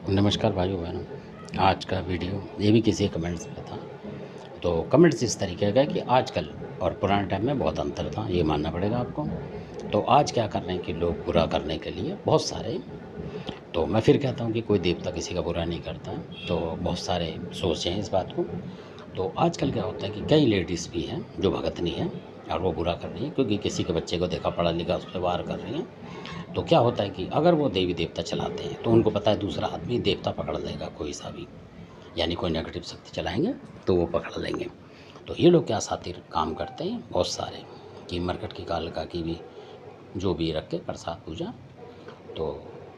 नमस्कार भाइयों बहनों। आज का वीडियो ये भी किसी कमेंट्स में था। तो कमेंट्स इस तरीके का है कि आजकल और पुराने टाइम में बहुत अंतर था, ये मानना पड़ेगा आपको। तो आज क्या कर रहे हैं कि लोग बुरा करने के लिए बहुत सारे, तो मैं फिर कहता हूँ कि कोई देवता किसी का बुरा नहीं करता है। तो बहुत सारे सोचें इस बात को। तो आजकल क्या होता है कि कई लेडीज़ भी हैं जो भगतनी हैं और वो बुरा कर रही हैं क्योंकि किसी के बच्चे को देखा पढ़ा लिखा उस पर वार कर रही हैं। तो क्या होता है कि अगर वो देवी देवता चलाते हैं तो उनको पता है दूसरा आदमी देवता पकड़ लेगा, कोई सा भी, यानी कोई नेगेटिव शक्ति चलाएंगे तो वो पकड़ लेंगे। तो ये लोग क्या सातिर काम करते हैं बहुत सारे, कि मरकट की कालिका की भी जो भी रख के प्रसाद पूजा तो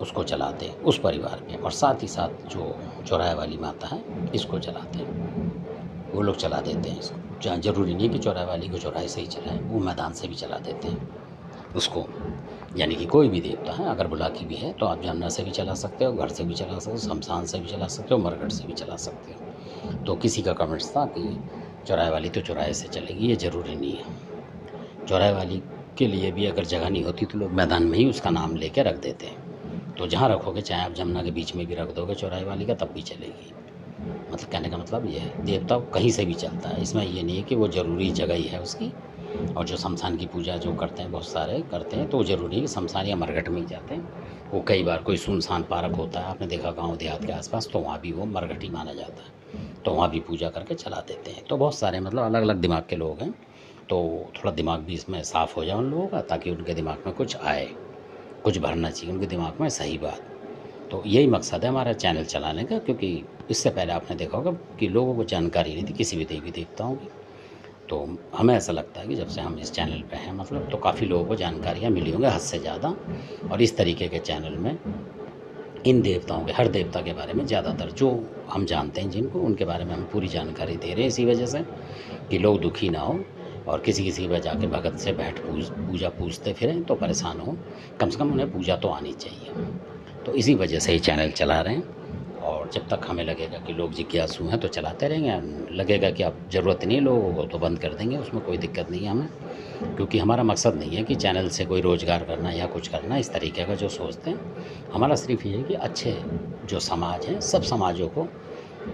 उसको चलाते हैं उस परिवार में, और साथ ही साथ जो चौराहे वाली माता है इसको चलाते हैं, वो लोग चला देते हैं इसको। जहाँ ज़रूरी नहीं है कि चौराहे वाली को चौराहे से ही चलाएं, वो मैदान से भी चला देते हैं उसको। यानी कि कोई भी देवता है, अगर बुलाकी भी है तो आप जमुना से भी चला सकते हो, घर से भी चला सकते हो, शमशान से भी चला सकते हो, मरकट से भी चला सकते हो। तो किसी का कमेंट्स था कि चौराहे वाली तो चौराहे से चलेगी, ये ज़रूरी नहीं है। चौराहे वाली के लिए भी अगर जगह नहीं होती तो लोग मैदान में ही उसका नाम लेके रख देते हैं। तो जहाँ रखोगे, चाहे आप जमुना के बीच में भी रख दोगे चौराहे वाली का, तब भी चलेगी। मतलब कहने का मतलब ये है, देवता कहीं से भी चलता है, इसमें ये नहीं है कि वो ज़रूरी जगह ही है उसकी। और जो शमशान की पूजा जो करते हैं, बहुत सारे करते हैं, तो वो ज़रूरी है कि शमशान या मरघट में ही जाते हैं। वो कई बार कोई सुनसान पार्क होता है, आपने देखा गाँव देहात के आसपास, तो वहाँ भी वो मरघट ही माना जाता है, तो वहाँ भी पूजा करके चला देते हैं। तो बहुत सारे मतलब अलग अलग दिमाग के लोग हैं, तो थोड़ा दिमाग भी इसमें साफ़ हो जाए उन लोगों का, ताकि उनके दिमाग में कुछ आए, कुछ भरना चाहिए उनके दिमाग में सही बात। तो यही मकसद है हमारा चैनल चलाने का, क्योंकि इससे पहले आपने देखा होगा कि लोगों को जानकारी नहीं थी किसी भी देवी देवताओं की। तो हमें ऐसा लगता है कि जब से हम इस चैनल पे हैं, मतलब तो काफ़ी लोगों को जानकारियाँ मिली होंगी हद से ज़्यादा। और इस तरीके के चैनल में इन देवताओं के, हर देवता के बारे में ज़्यादातर जो हम जानते हैं जिनको, उनके बारे में हम पूरी जानकारी दे रहे हैं, इसी वजह से कि लोग दुखी ना हो और किसी किसी के जाके भगत से बैठ पूजा पूछते फिरें तो परेशान हो। कम से कम उन्हें पूजा तो आनी चाहिए। तो इसी वजह से ही चैनल चला रहे हैं। और जब तक हमें लगेगा कि लोग जिज्ञासु हैं तो चलाते रहेंगे, लगेगा कि अब ज़रूरत नहीं है लोगों को तो बंद कर देंगे, उसमें कोई दिक्कत नहीं है हमें। क्योंकि हमारा मकसद नहीं है कि चैनल से कोई रोज़गार करना या कुछ करना, इस तरीके का जो सोचते हैं। हमारा सिर्फ ये है कि अच्छे जो समाज हैं, सब समाजों को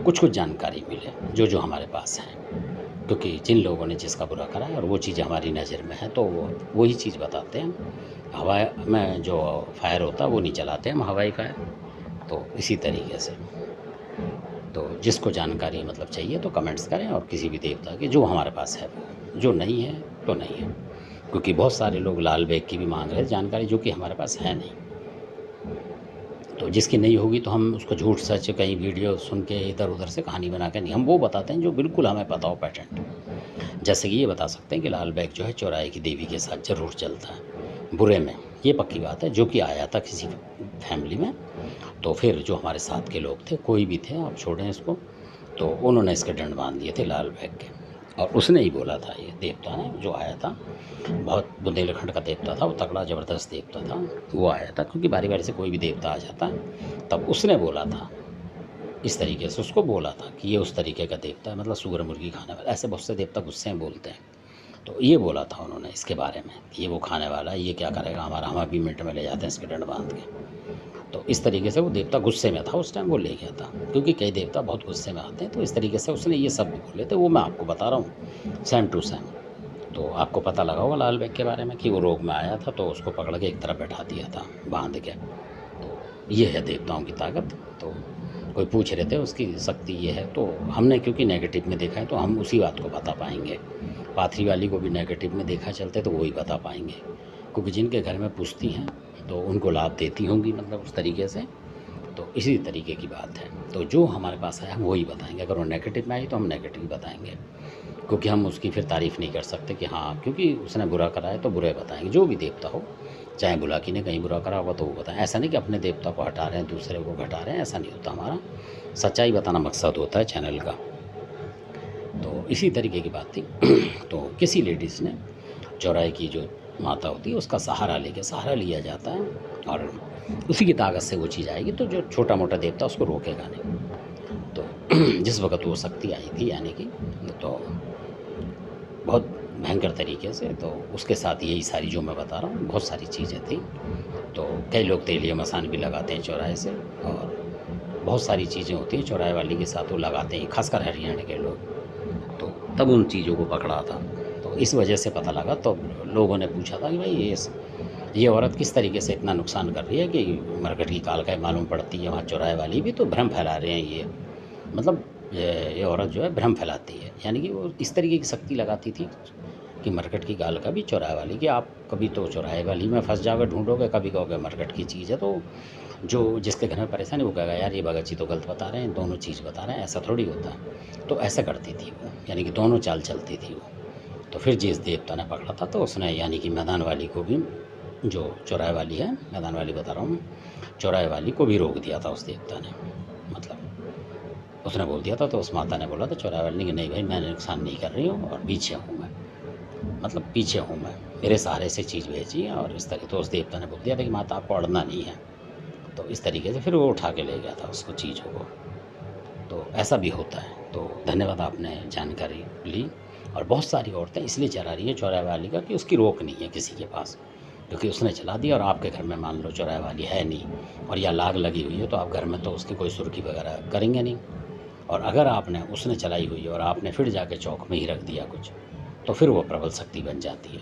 कुछ कुछ जानकारी मिले जो जो हमारे पास है। क्योंकि जिन लोगों ने जिसका बुरा करा है और वो चीज़ हमारी नज़र में है, तो वो वही चीज़ बताते हैं। हवा में जो फायर होता है वो नहीं चलाते हम, हवाई फायर। तो इसी तरीके से, तो जिसको जानकारी मतलब चाहिए तो कमेंट्स करें, और किसी भी देवता की जो हमारे पास है वो, जो नहीं है तो नहीं है। क्योंकि बहुत सारे लोग लाल बेग की भी मांग रहे हैं जानकारी, जो कि हमारे पास है नहीं। तो जिसकी नहीं होगी तो हम उसको झूठ सच कहीं वीडियो सुन के इधर उधर से कहानी बना के नहीं, हम वो बताते हैं जो बिल्कुल हमें पता हो पैटेंट। जैसे कि ये बता सकते हैं कि लाल बैग जो है चौराहे की देवी के साथ ज़रूर चलता है बुरे में, ये पक्की बात है, जो कि आया था किसी फैमिली में। तो फिर जो हमारे साथ के लोग थे, कोई भी थे, आप छोड़ें इसको, तो उन्होंने इसके दंड बांध दिए थे लाल बैग के। और उसने ही बोला था, ये देवता ने जो आया था, बहुत बुंदेलखंड का देवता था वो, तगड़ा ज़बरदस्त देवता था। वो आया था क्योंकि बारी बारी से कोई भी देवता आ जाता है, तब उसने बोला था, इस तरीके से उसको बोला था कि ये उस तरीके का देवता है, मतलब सूगर मुर्गी खाने वाला। ऐसे बहुत से देवता गुस्से में बोलते हैं। तो ये बोला था उन्होंने इसके बारे में, ये वो खाने वाला है, ये क्या करेगा हमारा, हम अभी मिनट में ले जाते हैं इसके डंड बांध के। तो इस तरीके से वो देवता गुस्से में था उस टाइम, वो ले गया था। क्योंकि कई देवता बहुत गुस्से में आते हैं, तो इस तरीके से उसने ये सब भी बोले थे, वो मैं आपको बता रहा हूँ सेम टू सेम। तो आपको पता लगा होगा लाल बैग के बारे में कि वो रोग में आया था, तो उसको पकड़ के एक तरफ बैठा दिया था बांध के। तो ये है देवताओं की ताकत। तो कोई पूछ रहे थे उसकी शक्ति ये है, तो हमने क्योंकि नेगेटिव में देखा है तो हम उसी बात को बता पाएंगे। पाथरी वाली को भी नेगेटिव में देखा चलते तो वही बता पाएंगे, क्योंकि जिनके घर में पूछती हैं तो उनको लाभ देती होंगी, मतलब उस तरीके से। तो इसी तरीके की बात है। तो जो हमारे पास है हम वही बताएंगे। अगर वो नेगेटिव में आई तो हम नेगेटिव बताएंगे, क्योंकि हम उसकी फिर तारीफ़ नहीं कर सकते कि हाँ क्योंकि उसने बुरा करा है तो बुरे बताएंगे। जो भी देवता हो, चाहे बुलाकी ने कहीं बुरा करा होगा तो वो बताएं। ऐसा नहीं कि अपने देवता को हटा रहे हैं दूसरे को घटा रहे हैं, ऐसा नहीं होता। हमारा सच्चाई बताना मकसद होता है चैनल का। तो इसी तरीके की बात थी। तो किसी लेडीज़ ने चौराहे की जो माता होती है उसका सहारा लेके, सहारा लिया जाता है, और उसी की ताकत से वो चीज़ आएगी। तो जो छोटा मोटा देवता उसको रोकेगा नहीं। तो जिस वक्त वो शक्ति आई थी यानी कि, तो बहुत भयंकर तरीके से, तो उसके साथ यही सारी जो मैं बता रहा हूँ बहुत सारी चीज़ें थी। तो कई लोग तेलिया मसान भी लगाते हैं चौराहे से, और बहुत सारी चीज़ें होती हैं चौराहे वाली के साथ वो लगाते हैं, खासकर हरियाणा के लोग। तो तब उन चीज़ों को पकड़ा था, तो इस वजह से पता लगा। तो लोगों ने पूछा था कि भाई ये औरत किस तरीके से इतना नुकसान कर रही है कि मरकट की कालकाएँ मालूम पड़ती है, वहाँ चौराहे वाली भी तो भ्रम फैला रहे हैं ये। मतलब ये औरत जो है भ्रम फैलाती है, यानी कि वो इस तरीके की शक्ति लगाती थी कि मरकट की गाल का भी चौराहे वाली, कि आप कभी तो चौराहे वाली में फंस जाओगे, ढूंढोगे, कभी कहोगे मरकट की चीज़ है। तो जो जिसके घर में परेशानी वो कहेगा यार ये भगत जी तो गलत बता रहे हैं, दोनों चीज़ बता रहे हैं, ऐसा थोड़ी होता है। तो ऐसा करती थी वो, यानी कि दोनों चाल चलती थी वो। तो फिर जिस देवता ने पकड़ा था तो उसने यानी कि मैदान वाली को भी, जो चौराहे वाली है, मैदान वाली बता रहा हूँ मैं, चौराहे वाली को भी रोक दिया था उस देवता ने। मतलब उसने बोल दिया था, तो उस माता ने बोला था चौराहे वाली ने कि नहीं भाई मैंने नुकसान नहीं कर रही हूँ और पीछे हूँ मैं, मतलब पीछे हूँ मैं, मेरे सहारे से चीज़ भेजी है। और इस तरह तो उस देवता ने बोल दिया था कि माता आपको अड़ना नहीं है। तो इस तरीके से फिर वो उठा के ले गया था उसको, चीज़ों को। तो ऐसा भी होता है। तो धन्यवाद, आपने जानकारी ली। और बहुत सारी औरतें इसलिए चला रही हैं चौराहे वाली का कि उसकी रोक नहीं है किसी के पास, क्योंकि उसने चला दिया। और आपके घर में मान लो चौराहे वाली है नहीं और या लाग लगी हुई है, तो आप घर में तो उसकी कोई सुर्खी वगैरह करेंगे नहीं। और अगर आपने उसने चलाई हुई है और आपने फिर जाके चौक में ही रख दिया कुछ, तो फिर वो प्रबल शक्ति बन जाती है,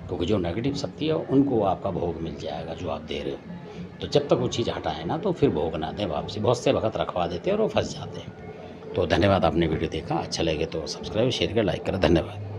क्योंकि जो नेगेटिव शक्ति है उनको आपका भोग मिल जाएगा जो आप दे रहे हो। तो जब तक वो चीज़ हटाए ना तो फिर भोग ना दें वापसी। बहुत से वक्त रखवा देते हैं और वो फंस जाते हैं। तो धन्यवाद, आपने वीडियो देखा, अच्छा लगे तो सब्सक्राइब शेयर कर लाइक करें। धन्यवाद।